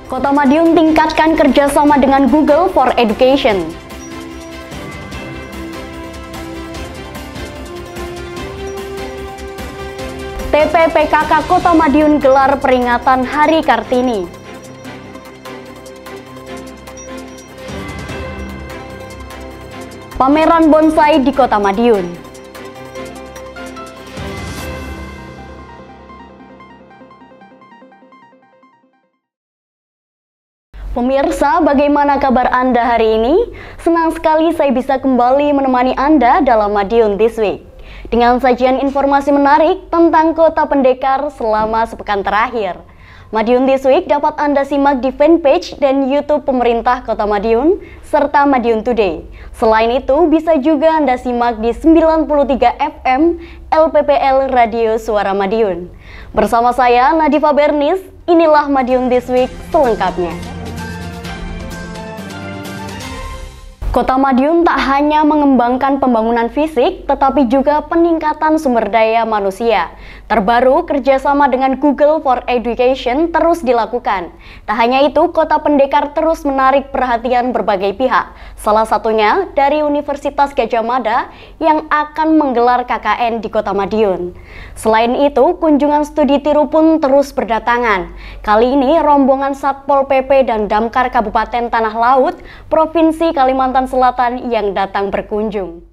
Kota Madiun tingkatkan kerjasama dengan Google for Education. TPPKK Kota Madiun gelar peringatan Hari Kartini. Pameran bonsai di Kota Madiun. Pemirsa, bagaimana kabar Anda hari ini? Senang sekali saya bisa kembali menemani Anda dalam Madiun This Week dengan sajian informasi menarik tentang Kota Pendekar selama sepekan terakhir. Madiun This Week dapat Anda simak di fanpage dan YouTube pemerintah Kota Madiun serta Madiun Today. Selain itu, bisa juga Anda simak di 93 FM LPPL Radio Suara Madiun. Bersama saya Nadifa Bernis, inilah Madiun This Week selengkapnya. Kota Madiun tak hanya mengembangkan pembangunan fisik, tetapi juga peningkatan sumber daya manusia. Terbaru, kerjasama dengan Google for Education terus dilakukan. Tak hanya itu, Kota Pendekar terus menarik perhatian berbagai pihak. Salah satunya dari Universitas Gadjah Mada yang akan menggelar KKN di Kota Madiun. Selain itu, kunjungan studi tiru pun terus berdatangan. Kali ini, rombongan Satpol PP dan Damkar Kabupaten Tanah Laut, Provinsi Kalimantan Selatan yang datang berkunjung.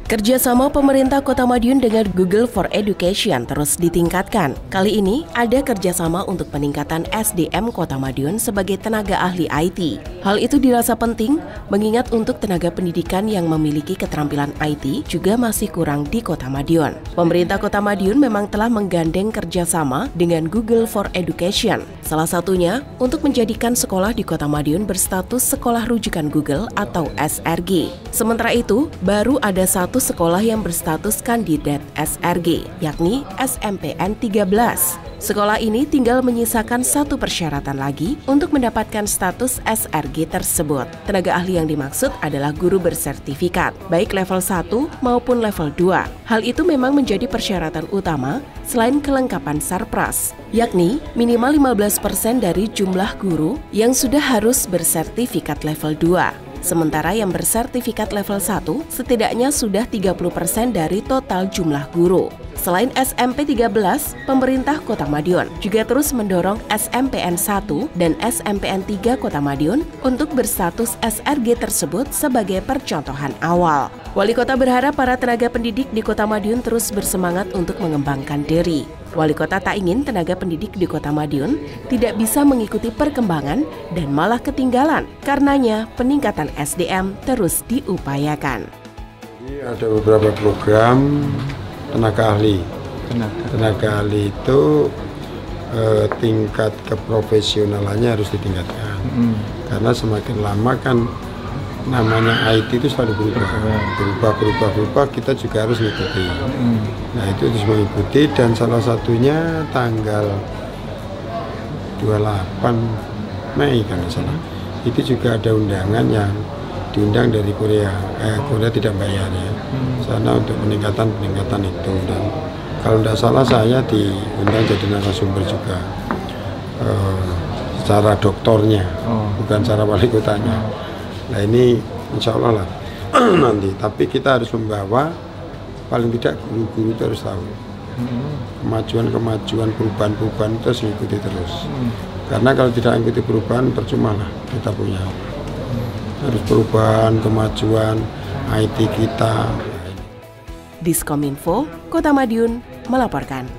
Kerjasama pemerintah Kota Madiun dengan Google for Education terus ditingkatkan. Kali ini ada kerjasama untuk peningkatan SDM Kota Madiun sebagai tenaga ahli IT. Hal itu dirasa penting mengingat untuk tenaga pendidikan yang memiliki keterampilan IT juga masih kurang di Kota Madiun. Pemerintah Kota Madiun memang telah menggandeng kerjasama dengan Google for Education. Salah satunya untuk menjadikan sekolah di Kota Madiun berstatus sekolah rujukan Google atau SRG. Sementara itu, baru ada satu sekolah yang berstatus kandidat SRG, yakni SMPN 13. Sekolah ini tinggal menyisakan satu persyaratan lagi untuk mendapatkan status SRG tersebut. Tenaga ahli yang dimaksud adalah guru bersertifikat, baik level 1 maupun level 2. Hal itu memang menjadi persyaratan utama selain kelengkapan sarpras, yakni minimal 15% dari jumlah guru yang sudah harus bersertifikat level 2. Sementara yang bersertifikat level 1 setidaknya sudah 30% dari total jumlah guru. Selain SMP 13, pemerintah Kota Madiun juga terus mendorong SMPN 1 dan SMPN 3 Kota Madiun untuk berstatus SRG tersebut sebagai percontohan awal. Wali Kota berharap para tenaga pendidik di Kota Madiun terus bersemangat untuk mengembangkan diri. Wali Kota tak ingin tenaga pendidik di Kota Madiun tidak bisa mengikuti perkembangan dan malah ketinggalan. Karenanya, peningkatan SDM terus diupayakan. Ada beberapa program tenaga ahli. Tenaga ahli itu tingkat keprofesionalannya harus ditingkatkan. Karena semakin lama kan namanya IT itu selalu berubah, kita juga harus mengikuti. Nah, itu harus mengikuti dan salah satunya tanggal 28 Mei kan salah. Itu juga ada undangan yang diundang dari Korea tidak bayar ya. Sana untuk peningkatan itu, dan kalau tidak salah saya diundang jadi narasumber juga secara doktornya, bukan secara wali kotanya. Nah, ini insya Allah lah nanti, tapi kita harus membawa paling tidak guru-guru itu harus tahu kemajuan, perubahan itu harus mengikuti terus. Karena kalau tidak mengikuti perubahan percuma lah kita punya. Harus perubahan, kemajuan IT kita. Diskominfo, Kota Madiun melaporkan.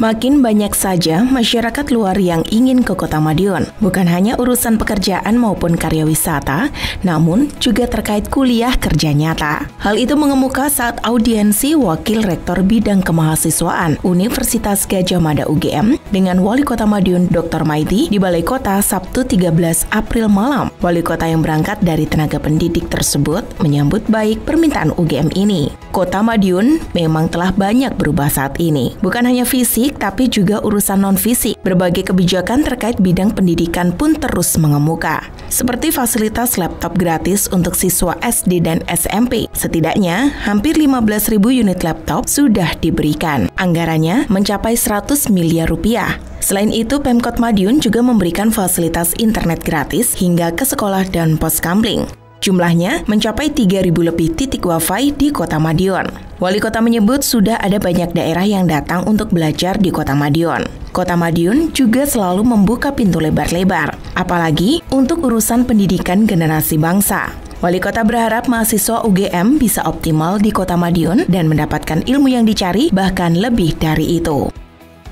Makin banyak saja masyarakat luar yang ingin ke Kota Madiun. Bukan hanya urusan pekerjaan maupun karya wisata, namun juga terkait kuliah kerja nyata. Hal itu mengemuka saat audiensi Wakil Rektor Bidang Kemahasiswaan Universitas Gadjah Mada UGM dengan Wali Kota Madiun Dr. Maidi di Balai Kota Sabtu 13 April malam. Wali Kota yang berangkat dari tenaga pendidik tersebut menyambut baik permintaan UGM ini. Kota Madiun memang telah banyak berubah saat ini. Bukan hanya fisik, tapi juga urusan non-fisik. Berbagai kebijakan terkait bidang pendidikan pun terus mengemuka. Seperti fasilitas laptop gratis untuk siswa SD dan SMP. Setidaknya, hampir 15.000 unit laptop sudah diberikan. Anggarannya mencapai 100 miliar rupiah. Selain itu, Pemkot Madiun juga memberikan fasilitas internet gratis hingga ke sekolah dan pos kamling. Jumlahnya mencapai 3.000 lebih titik wifi di Kota Madiun. Wali Kota menyebut sudah ada banyak daerah yang datang untuk belajar di Kota Madiun. Kota Madiun juga selalu membuka pintu lebar-lebar, apalagi untuk urusan pendidikan generasi bangsa. Wali Kota berharap mahasiswa UGM bisa optimal di Kota Madiun dan mendapatkan ilmu yang dicari, bahkan lebih dari itu.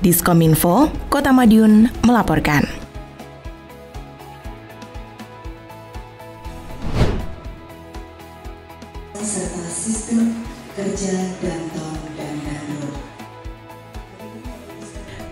Diskominfo, Kota Madiun melaporkan. Serta sistem kerja Danton dan Danur.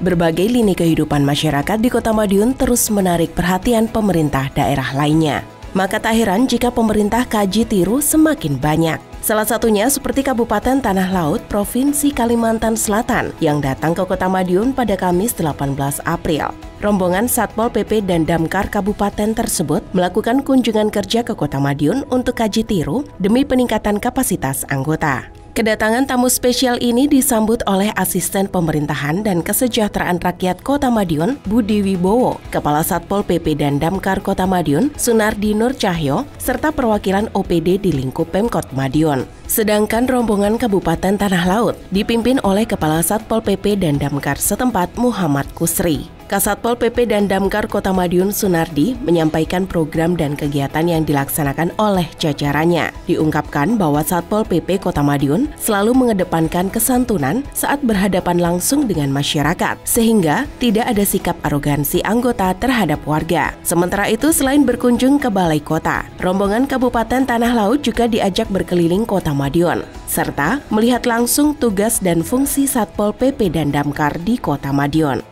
Berbagai lini kehidupan masyarakat di Kota Madiun terus menarik perhatian pemerintah daerah lainnya. Maka tak heran jika pemerintah kaji tiru semakin banyak. Salah satunya seperti Kabupaten Tanah Laut, Provinsi Kalimantan Selatan yang datang ke Kota Madiun pada Kamis 18 April. Rombongan Satpol PP dan Damkar Kabupaten tersebut melakukan kunjungan kerja ke Kota Madiun untuk kaji tiru demi peningkatan kapasitas anggota. Kedatangan tamu spesial ini disambut oleh Asisten Pemerintahan dan Kesejahteraan Rakyat Kota Madiun, Budi Wibowo, Kepala Satpol PP dan Damkar Kota Madiun, Sunardi Nur Cahyo, serta perwakilan OPD di lingkup Pemkot Madiun. Sedangkan rombongan Kabupaten Tanah Laut dipimpin oleh Kepala Satpol PP dan Damkar setempat Muhammad Kusri. Kasatpol PP dan Damkar Kota Madiun Sunardi menyampaikan program dan kegiatan yang dilaksanakan oleh jajarannya. Diungkapkan bahwa Satpol PP Kota Madiun selalu mengedepankan kesantunan saat berhadapan langsung dengan masyarakat, sehingga tidak ada sikap arogansi anggota terhadap warga. Sementara itu, selain berkunjung ke Balai Kota, rombongan Kabupaten Tanah Laut juga diajak berkeliling Kota Madiun, serta melihat langsung tugas dan fungsi Satpol PP dan Damkar di Kota Madiun.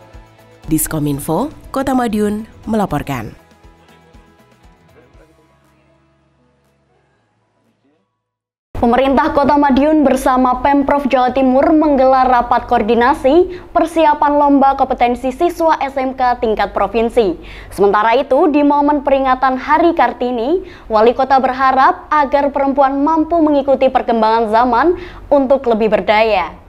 Diskominfo, Kota Madiun melaporkan. Pemerintah Kota Madiun bersama Pemprov Jawa Timur menggelar rapat koordinasi persiapan lomba kompetensi siswa SMK tingkat provinsi. Sementara itu, di momen peringatan Hari Kartini, Wali Kota berharap agar perempuan mampu mengikuti perkembangan zaman untuk lebih berdaya.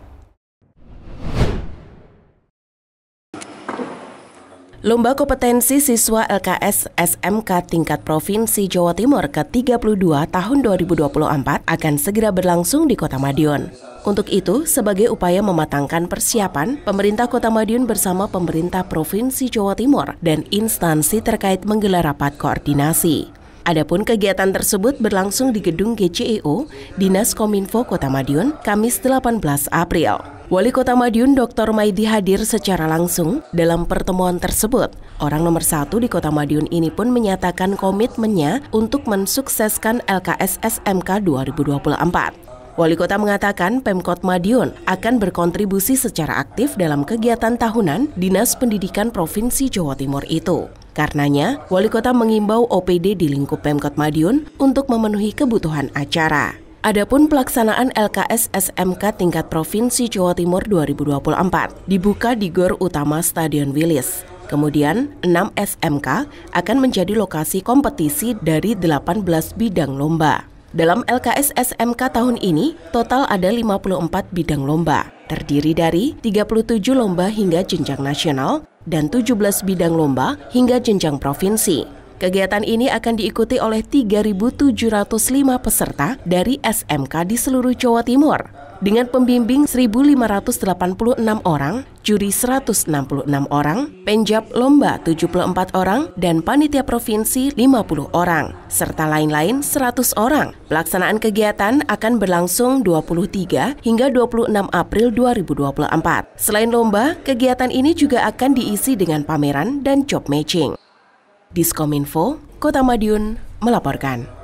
Lomba kompetensi siswa LKS SMK tingkat Provinsi Jawa Timur ke-32 tahun 2024 akan segera berlangsung di Kota Madiun. Untuk itu, sebagai upaya mematangkan persiapan, pemerintah Kota Madiun bersama pemerintah Provinsi Jawa Timur dan instansi terkait menggelar rapat koordinasi. Adapun kegiatan tersebut berlangsung di Gedung GCEO, Dinas Kominfo Kota Madiun, Kamis 18 April. Wali Kota Madiun Dr. Maidi hadir secara langsung dalam pertemuan tersebut. Orang nomor 1 di Kota Madiun ini pun menyatakan komitmennya untuk mensukseskan LKS SMK 2024. Wali Kota mengatakan Pemkot Madiun akan berkontribusi secara aktif dalam kegiatan tahunan Dinas Pendidikan Provinsi Jawa Timur itu. Karenanya, Wali Kota mengimbau OPD di lingkup Pemkot Madiun untuk memenuhi kebutuhan acara. Adapun pelaksanaan LKS SMK tingkat Provinsi Jawa Timur 2024 dibuka di Gor Utama Stadion Wilis. Kemudian, 6 SMK akan menjadi lokasi kompetisi dari 18 bidang lomba. Dalam LKS SMK tahun ini, total ada 54 bidang lomba, terdiri dari 37 lomba hingga jenjang nasional dan 17 bidang lomba hingga jenjang provinsi. Kegiatan ini akan diikuti oleh 3.705 peserta dari SMK di seluruh Jawa Timur. Dengan pembimbing 1.586 orang, juri 166 orang, penjab lomba 74 orang, dan panitia provinsi 50 orang, serta lain-lain 100 orang. Pelaksanaan kegiatan akan berlangsung 23 hingga 26 April 2024. Selain lomba, kegiatan ini juga akan diisi dengan pameran dan job matching. Diskominfo, Kota Madiun melaporkan.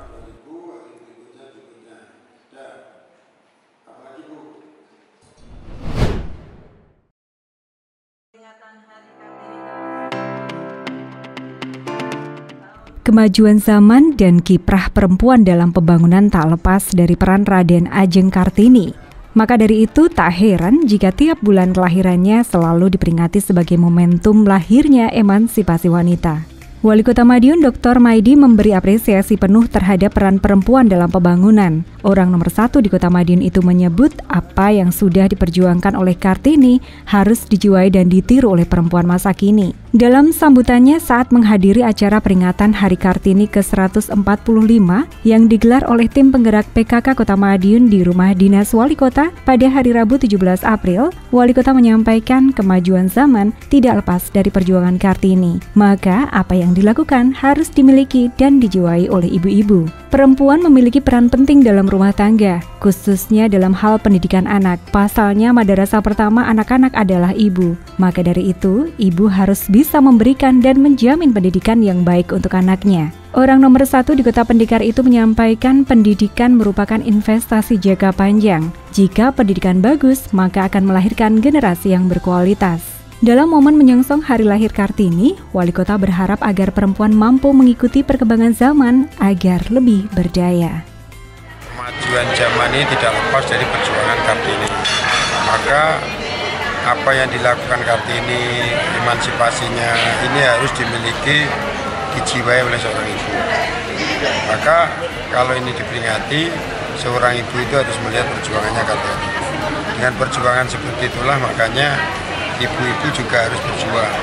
Kemajuan zaman dan kiprah perempuan dalam pembangunan tak lepas dari peran Raden Ajeng Kartini. Maka dari itu tak heran jika tiap bulan kelahirannya selalu diperingati sebagai momentum lahirnya emansipasi wanita. Wali Kota Madiun Dr. Maidi memberi apresiasi penuh terhadap peran perempuan dalam pembangunan. Orang nomor 1 di Kota Madiun itu menyebut apa yang sudah diperjuangkan oleh Kartini harus dijiwai dan ditiru oleh perempuan masa kini. Dalam sambutannya saat menghadiri acara peringatan Hari Kartini ke-145 yang digelar oleh tim penggerak PKK Kota Madiun di Rumah Dinas Wali Kota pada hari Rabu 17 April, Wali Kota menyampaikan kemajuan zaman tidak lepas dari perjuangan Kartini. Maka apa yang dilakukan harus dimiliki dan dijiwai oleh ibu-ibu. Perempuan memiliki peran penting dalam rumah tangga, khususnya dalam hal pendidikan anak. Pasalnya madrasah pertama anak-anak adalah ibu. Maka dari itu, ibu harus bisa memberikan dan menjamin pendidikan yang baik untuk anaknya. Orang nomor 1 di Kota Pendekar itu menyampaikan pendidikan merupakan investasi jangka panjang. Jika pendidikan bagus, maka akan melahirkan generasi yang berkualitas. Dalam momen menyongsong hari lahir Kartini, Wali Kota berharap agar perempuan mampu mengikuti perkembangan zaman agar lebih berdaya. Kemajuan zaman ini tidak lepas dari perjuangan Kartini. Maka apa yang dilakukan Kartini, emansipasinya ini harus dimiliki, dijiwai oleh seorang ibu. Maka kalau ini diperingati, seorang ibu itu harus melihat perjuangannya Kartini. Dengan perjuangan seperti itulah makanya ibu-ibu juga harus berjuang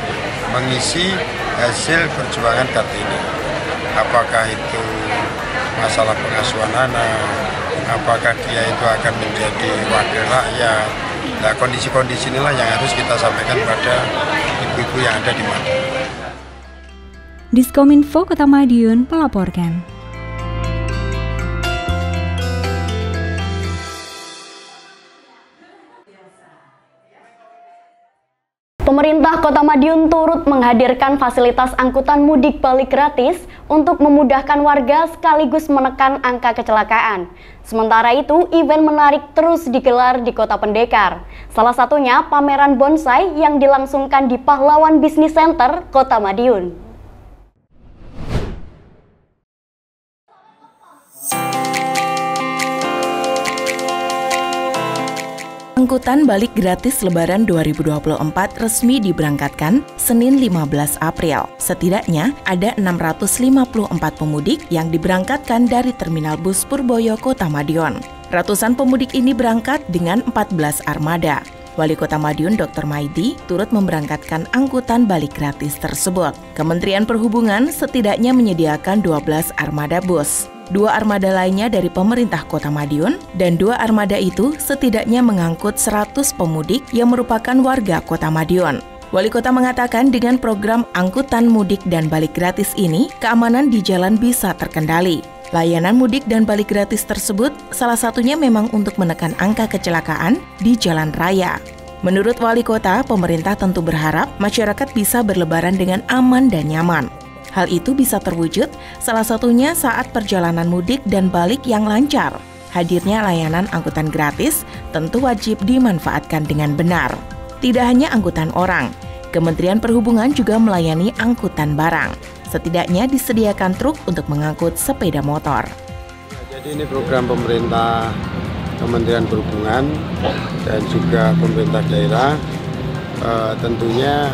mengisi hasil perjuangan Kartini. Apakah itu masalah pengasuhan anak, apakah dia itu akan menjadi wakil rakyat. Nah, kondisi-kondisi inilah yang harus kita sampaikan pada ibu-ibu yang ada di Madiun. Diskominfo Kota Madiun melaporkan. Pemerintah Kota Madiun turut menghadirkan fasilitas angkutan mudik balik gratis untuk memudahkan warga sekaligus menekan angka kecelakaan. Sementara itu, event menarik terus digelar di Kota Pendekar. Salah satunya pameran bonsai yang dilangsungkan di Pahlawan Business Center, Kota Madiun. Angkutan balik gratis Lebaran 2024 resmi diberangkatkan Senin 15 April. Setidaknya ada 654 pemudik yang diberangkatkan dari Terminal Bus Purboyo Kota Madiun. Ratusan pemudik ini berangkat dengan 14 armada. Wali Kota Madiun Dr. Maidi turut memberangkatkan angkutan balik gratis tersebut. Kementerian Perhubungan setidaknya menyediakan 12 armada bus. 2 armada lainnya dari pemerintah Kota Madiun, dan 2 armada itu setidaknya mengangkut 100 pemudik yang merupakan warga Kota Madiun. Wali Kota mengatakan dengan program angkutan mudik dan balik gratis ini, keamanan di jalan bisa terkendali. Layanan mudik dan balik gratis tersebut salah satunya memang untuk menekan angka kecelakaan di jalan raya. Menurut Wali Kota, pemerintah tentu berharap masyarakat bisa berlebaran dengan aman dan nyaman. Hal itu bisa terwujud salah satunya saat perjalanan mudik dan balik yang lancar. Hadirnya layanan angkutan gratis tentu wajib dimanfaatkan dengan benar. Tidak hanya angkutan orang, Kementerian Perhubungan juga melayani angkutan barang. Setidaknya disediakan truk untuk mengangkut sepeda motor. Jadi ini program pemerintah Kementerian Perhubungan dan juga pemerintah daerah. Tentunya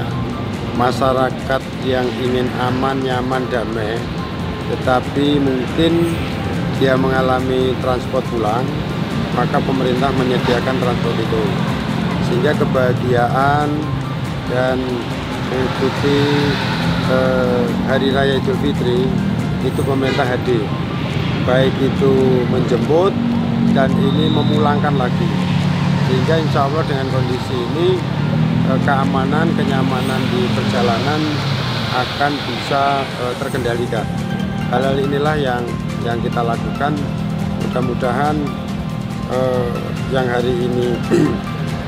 masyarakat yang ingin aman, nyaman, damai, tetapi mungkin dia mengalami transport pulang, maka pemerintah menyediakan transport itu. Sehingga kebahagiaan dan mengikuti Hari Raya Idul Fitri, itu pemerintah hadir. Baik itu menjemput dan ini memulangkan lagi. Sehingga insya Allah dengan kondisi ini keamanan, kenyamanan di perjalanan akan bisa terkendalikan. Hal-hal inilah yang kita lakukan. Mudah-mudahan yang hari ini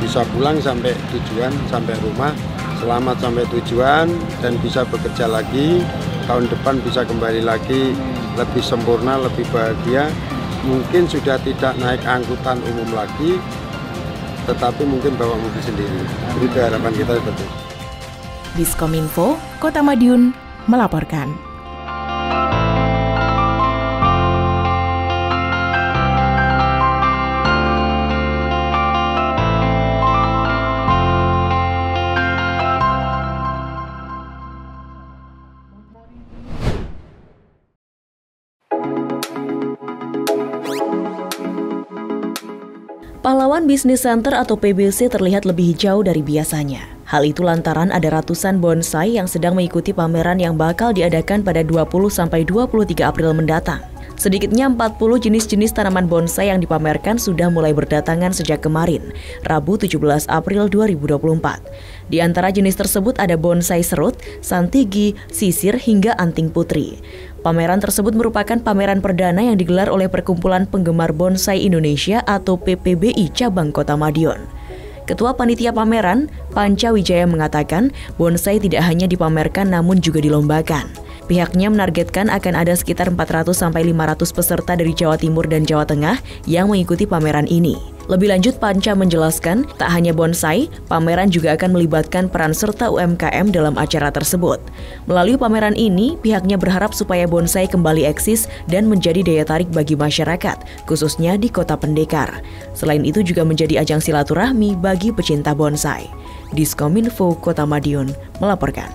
bisa pulang sampai tujuan, sampai rumah, selamat sampai tujuan dan bisa bekerja lagi. Tahun depan bisa kembali lagi lebih sempurna, lebih bahagia. Mungkin sudah tidak naik angkutan umum lagi, tetapi mungkin bawa mobil sendiri. Itu harapan kita seperti itu. Diskominfo, Kota Madiun melaporkan. Pahlawan Business Center atau PBC terlihat lebih hijau dari biasanya. Hal itu lantaran ada ratusan bonsai yang sedang mengikuti pameran yang bakal diadakan pada 20-23 April mendatang. Sedikitnya 40 jenis-jenis tanaman bonsai yang dipamerkan sudah mulai berdatangan sejak kemarin, Rabu 17 April 2024. Di antara jenis tersebut ada bonsai serut, santigi, sisir, hingga anting putri. Pameran tersebut merupakan pameran perdana yang digelar oleh Perkumpulan Penggemar Bonsai Indonesia atau PPBI Cabang Kota Madiun. Ketua Panitia Pameran, Panca Wijaya mengatakan, bonsai tidak hanya dipamerkan namun juga dilombakan. Pihaknya menargetkan akan ada sekitar 400-500 peserta dari Jawa Timur dan Jawa Tengah yang mengikuti pameran ini. Lebih lanjut, Panca menjelaskan, tak hanya bonsai, pameran juga akan melibatkan peran serta UMKM dalam acara tersebut. Melalui pameran ini, pihaknya berharap supaya bonsai kembali eksis dan menjadi daya tarik bagi masyarakat, khususnya di Kota Pendekar. Selain itu juga menjadi ajang silaturahmi bagi pecinta bonsai. Diskominfo Kota Madiun melaporkan.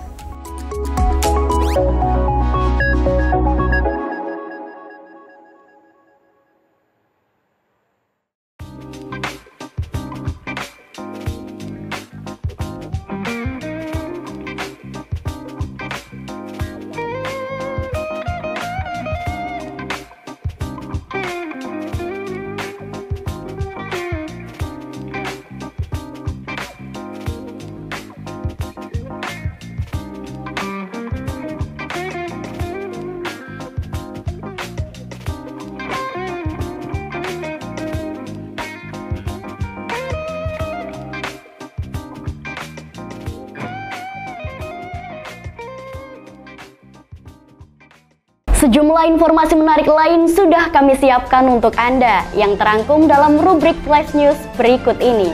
Sejumlah informasi menarik lain sudah kami siapkan untuk Anda yang terangkum dalam rubrik Flash News berikut ini.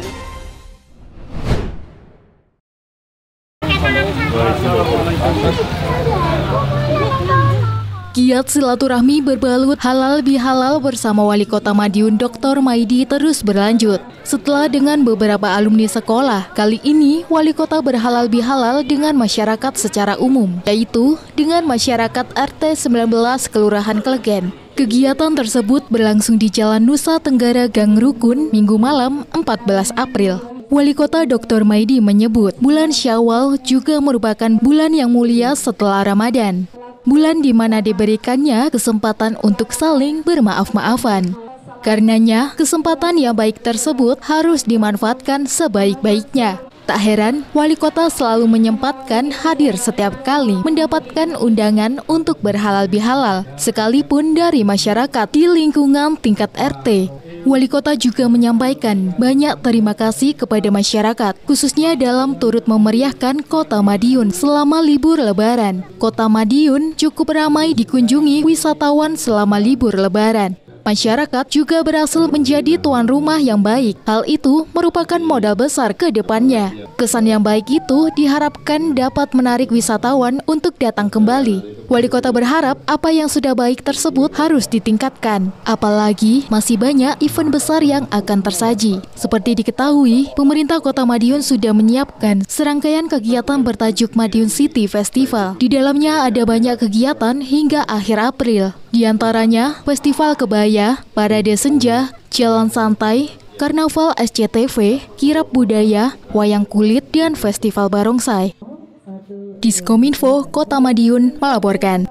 Giat silaturahmi berbalut halal bihalal bersama Wali Kota Madiun Dr. Maidi terus berlanjut. Setelah dengan beberapa alumni sekolah, kali ini Wali Kota berhalal bihalal dengan masyarakat secara umum, yaitu dengan masyarakat RT 19 Kelurahan Klegen. Kegiatan tersebut berlangsung di Jalan Nusa Tenggara Gang Rukun, Minggu malam 14 April. Wali Kota Dr. Maidi menyebut bulan Syawal juga merupakan bulan yang mulia setelah Ramadan. Bulan di mana diberikannya kesempatan untuk saling bermaaf-maafan. Karenanya, kesempatan yang baik tersebut harus dimanfaatkan sebaik-baiknya. Tak heran, Wali Kota selalu menyempatkan hadir setiap kali mendapatkan undangan untuk berhalal bihalal, sekalipun dari masyarakat di lingkungan tingkat RT. Wali Kota juga menyampaikan banyak terima kasih kepada masyarakat, khususnya dalam turut memeriahkan Kota Madiun selama libur Lebaran. Kota Madiun cukup ramai dikunjungi wisatawan selama libur Lebaran. Masyarakat juga berhasil menjadi tuan rumah yang baik. Hal itu merupakan modal besar ke depannya. Kesan yang baik itu diharapkan dapat menarik wisatawan untuk datang kembali. Wali Kota berharap apa yang sudah baik tersebut harus ditingkatkan. Apalagi masih banyak event besar yang akan tersaji. Seperti diketahui, pemerintah Kota Madiun sudah menyiapkan serangkaian kegiatan bertajuk Madiun City Festival. Di dalamnya ada banyak kegiatan hingga akhir April. Di antaranya, Festival Kebaya, Parade Senja, Jalan Santai, Karnaval SCTV, Kirap Budaya, Wayang Kulit, dan Festival Barongsai. Diskominfo Kota Madiun melaporkan.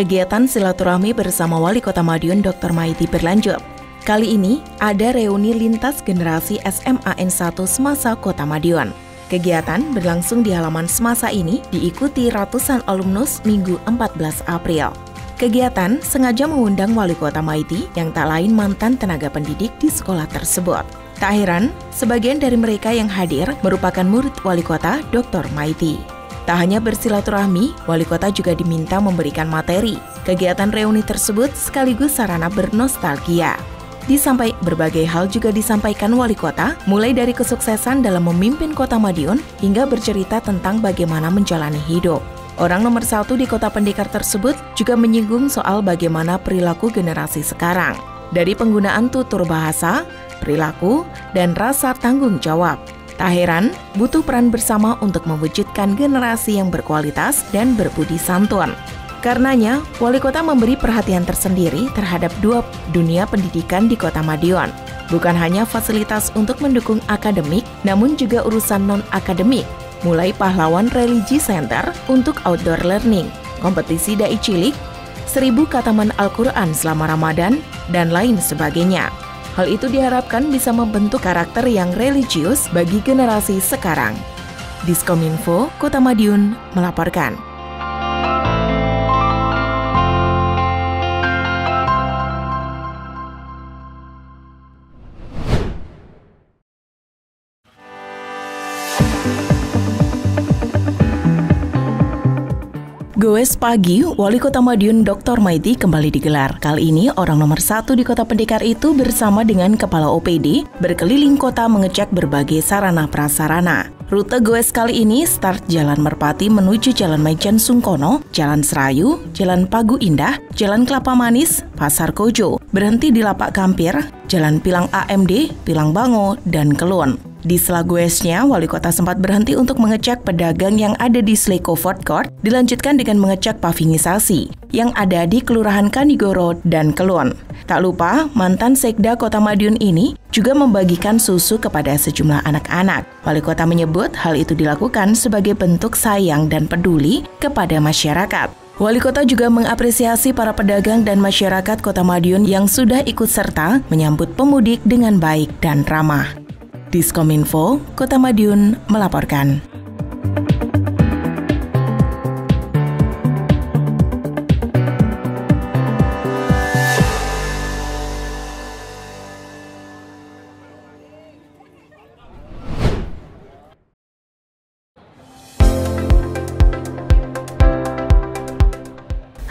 kegiatan silaturahmi bersama Wali Kota Madiun Dr. Maidi berlanjut. Kali ini ada reuni lintas generasi SMA N1 Semasa Kota Madiun. Kegiatan berlangsung di halaman Semasa ini diikuti ratusan alumnus Minggu 14 April. Kegiatan sengaja mengundang Wali Kota Maidi yang tak lain mantan tenaga pendidik di sekolah tersebut. Tak heran, sebagian dari mereka yang hadir merupakan murid Wali Kota Dr. Maidi. Tak hanya bersilaturahmi, Wali Kota juga diminta memberikan materi. Kegiatan reuni tersebut sekaligus sarana bernostalgia. Berbagai hal juga disampaikan Wali Kota, mulai dari kesuksesan dalam memimpin Kota Madiun hingga bercerita tentang bagaimana menjalani hidup. Orang nomor 1 di Kota Pendekar tersebut juga menyinggung soal bagaimana perilaku generasi sekarang. Dari penggunaan tutur bahasa, perilaku, dan rasa tanggung jawab. Tak heran, butuh peran bersama untuk mewujudkan generasi yang berkualitas dan berbudi santun. Karenanya, Wali Kota memberi perhatian tersendiri terhadap dua dunia pendidikan di Kota Madiun. Bukan hanya fasilitas untuk mendukung akademik, namun juga urusan non-akademik, mulai pahlawan religi center untuk outdoor learning, kompetisi dai cilik, 1000 khataman Al-Quran selama Ramadan, dan lain sebagainya. Hal itu diharapkan bisa membentuk karakter yang religius bagi generasi sekarang. Diskominfo Kota Madiun melaporkan. Goes pagi, Wali Kota Madiun Dr. Maidi kembali digelar. Kali ini orang nomor 1 di Kota Pendekar itu bersama dengan Kepala OPD berkeliling kota mengecek berbagai sarana prasarana. Rute goes kali ini start Jalan Merpati menuju Jalan Maijen Sungkono, Jalan Serayu, Jalan Pagu Indah, Jalan Kelapa Manis, Pasar Kojo, berhenti di Lapak Kampir, Jalan Pilang AMD, Pilang Bango, dan Kelun. Di sela goesnya, Wali Kota sempat berhenti untuk mengecek pedagang yang ada di Sleko Food Court, dilanjutkan dengan mengecek pavingisasi yang ada di Kelurahan Kanigoro dan Kelun. Tak lupa, mantan Sekda Kota Madiun ini juga membagikan susu kepada sejumlah anak-anak. Wali Kota menyebut hal itu dilakukan sebagai bentuk sayang dan peduli kepada masyarakat. Wali Kota juga mengapresiasi para pedagang dan masyarakat Kota Madiun yang sudah ikut serta menyambut pemudik dengan baik dan ramah. Diskominfo Kota Madiun melaporkan.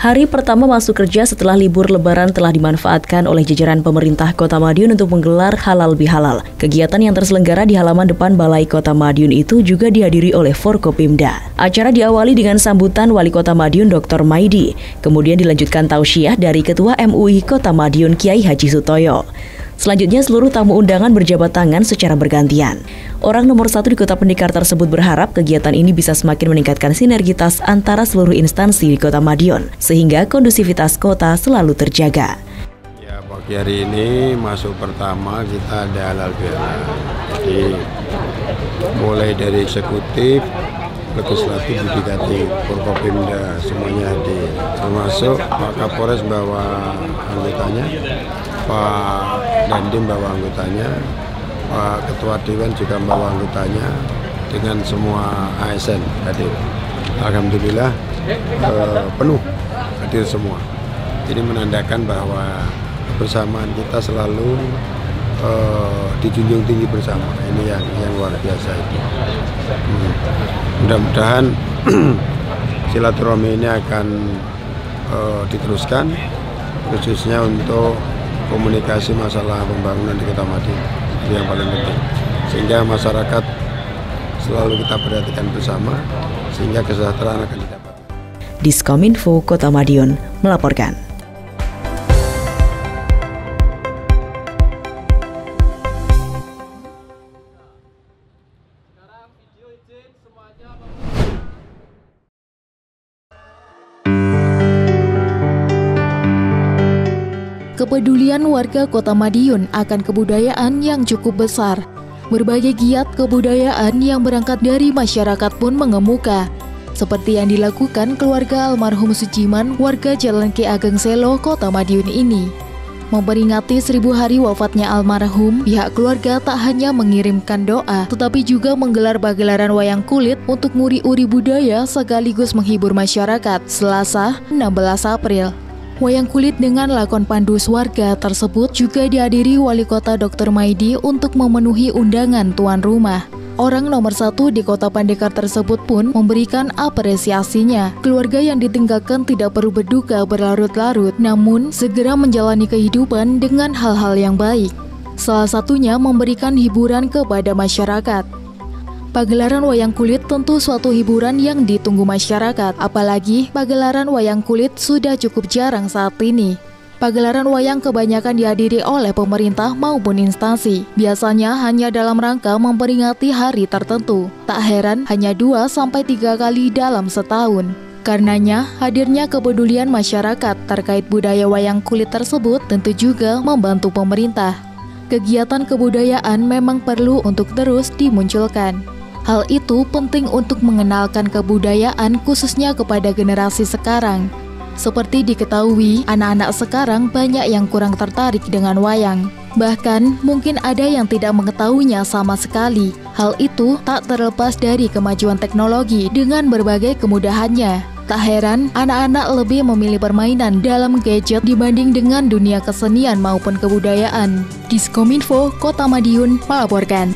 Hari pertama masuk kerja setelah libur lebaran telah dimanfaatkan oleh jajaran pemerintah Kota Madiun untuk menggelar halal bihalal. Kegiatan yang terselenggara di halaman depan Balai Kota Madiun itu juga dihadiri oleh Forkopimda. Acara diawali dengan sambutan Wali Kota Madiun Dr. Maidi, kemudian dilanjutkan tausiah dari Ketua MUI Kota Madiun Kiai Haji Sutoyo. Selanjutnya seluruh tamu undangan berjabat tangan secara bergantian. Orang nomor 1 di Kota Pendekar tersebut berharap kegiatan ini bisa semakin meningkatkan sinergitas antara seluruh instansi di Kota Madiun, sehingga kondusivitas kota selalu terjaga. Ya, pagi hari ini masuk pertama kita ada halal bihalal. Jadi mulai dari eksekutif, legislatif, yudikatif, Forkopimda semuanya hadir. Termasuk Pak Kapolres bawa anggotanya, Pak Dandim bawa anggotanya, Pak Ketua Dewan juga membawa anggotanya, dengan semua ASN hadir. Alhamdulillah penuh hadir semua. Jadi menandakan bahwa kebersamaan kita selalu dijunjung tinggi bersama. Ini yang luar biasa itu. Mudah-mudahan silaturahmi ini akan diteruskan, khususnya untuk komunikasi masalah pembangunan di Kota Madiun. Itu yang paling penting, sehingga masyarakat selalu kita perhatikan bersama, sehingga kesejahteraan akan didapat. Diskominfo Kota Madiun melaporkan. Kepedulian warga Kota Madiun akan kebudayaan yang cukup besar. Berbagai giat kebudayaan yang berangkat dari masyarakat pun mengemuka. seperti yang dilakukan keluarga almarhum Sujiman, warga Jalan Ki Ageng Selo, Kota Madiun ini. Memperingati 1000 hari wafatnya almarhum, pihak keluarga tak hanya mengirimkan doa, tetapi juga menggelar pagelaran wayang kulit untuk nguri-uri budaya sekaligus menghibur masyarakat Selasa, 16 April. Wayang kulit dengan lakon pandu warga tersebut juga dihadiri Wali Kota Dr. Maidi untuk memenuhi undangan tuan rumah. Orang nomor 1 di Kota Pandekar tersebut pun memberikan apresiasinya. Keluarga yang ditinggalkan tidak perlu berduka berlarut-larut, namun segera menjalani kehidupan dengan hal-hal yang baik. Salah satunya memberikan hiburan kepada masyarakat. Pagelaran wayang kulit tentu suatu hiburan yang ditunggu masyarakat, apalagi pagelaran wayang kulit sudah cukup jarang saat ini. Pagelaran wayang kebanyakan dihadiri oleh pemerintah maupun instansi, biasanya hanya dalam rangka memperingati hari tertentu. Tak heran hanya 2-3 kali dalam setahun. Karenanya, hadirnya kepedulian masyarakat terkait budaya wayang kulit tersebut tentu juga membantu pemerintah. Kegiatan kebudayaan memang perlu untuk terus dimunculkan. Hal itu penting untuk mengenalkan kebudayaan khususnya kepada generasi sekarang. Seperti diketahui, anak-anak sekarang banyak yang kurang tertarik dengan wayang. Bahkan, mungkin ada yang tidak mengetahuinya sama sekali. Hal itu tak terlepas dari kemajuan teknologi dengan berbagai kemudahannya. Tak heran, anak-anak lebih memilih permainan dalam gadget dibanding dengan dunia kesenian maupun kebudayaan. Diskominfo Kota Madiun melaporkan.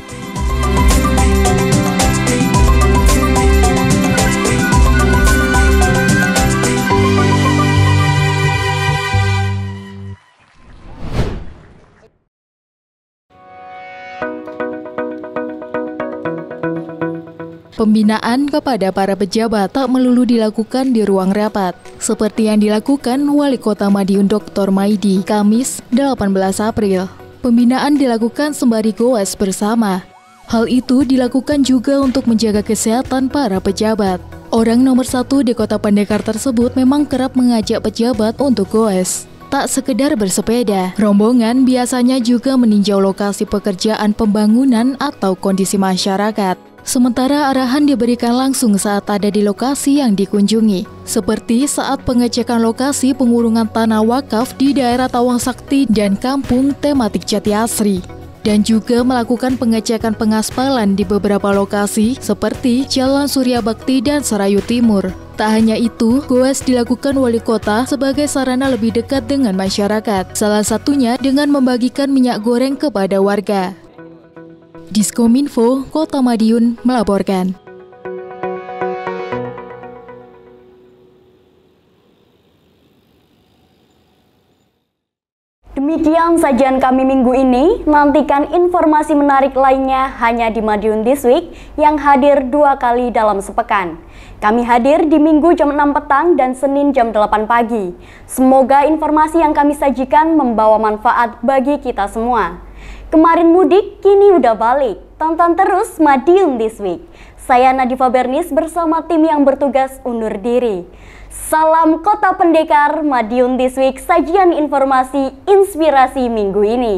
Pembinaan kepada para pejabat tak melulu dilakukan di ruang rapat, seperti yang dilakukan Wali Kota Madiun Dr. Maidi, Kamis 18 April. Pembinaan dilakukan sembari goes bersama. Hal itu dilakukan juga untuk menjaga kesehatan para pejabat. Orang nomor 1 di Kota Pandekar tersebut memang kerap mengajak pejabat untuk goes. Tak sekedar bersepeda, rombongan biasanya juga meninjau lokasi pekerjaan pembangunan atau kondisi masyarakat. Sementara arahan diberikan langsung saat ada di lokasi yang dikunjungi, seperti saat pengecekan lokasi pengurungan tanah wakaf di daerah Tawang Sakti dan kampung tematik Jati Asri, dan juga melakukan pengecekan pengaspalan di beberapa lokasi seperti Jalan Surya Bakti dan Serayu Timur. Tak hanya itu, goes dilakukan wali kota sebagai sarana lebih dekat dengan masyarakat, salah satunya dengan membagikan minyak goreng kepada warga. Diskominfo Kota Madiun melaporkan. Demikian sajian kami minggu ini. Nantikan informasi menarik lainnya hanya di Madiun This Week yang hadir 2 kali dalam sepekan. Kami hadir di Minggu jam 6 petang dan Senin jam 8 pagi. Semoga informasi yang kami sajikan membawa manfaat bagi kita semua. Kemarin mudik, kini udah balik. Tonton terus Madiun This Week. Saya Nadifa Bernis bersama tim yang bertugas undur diri. Salam Kota Pendekar, Madiun This Week, sajian informasi inspirasi minggu ini.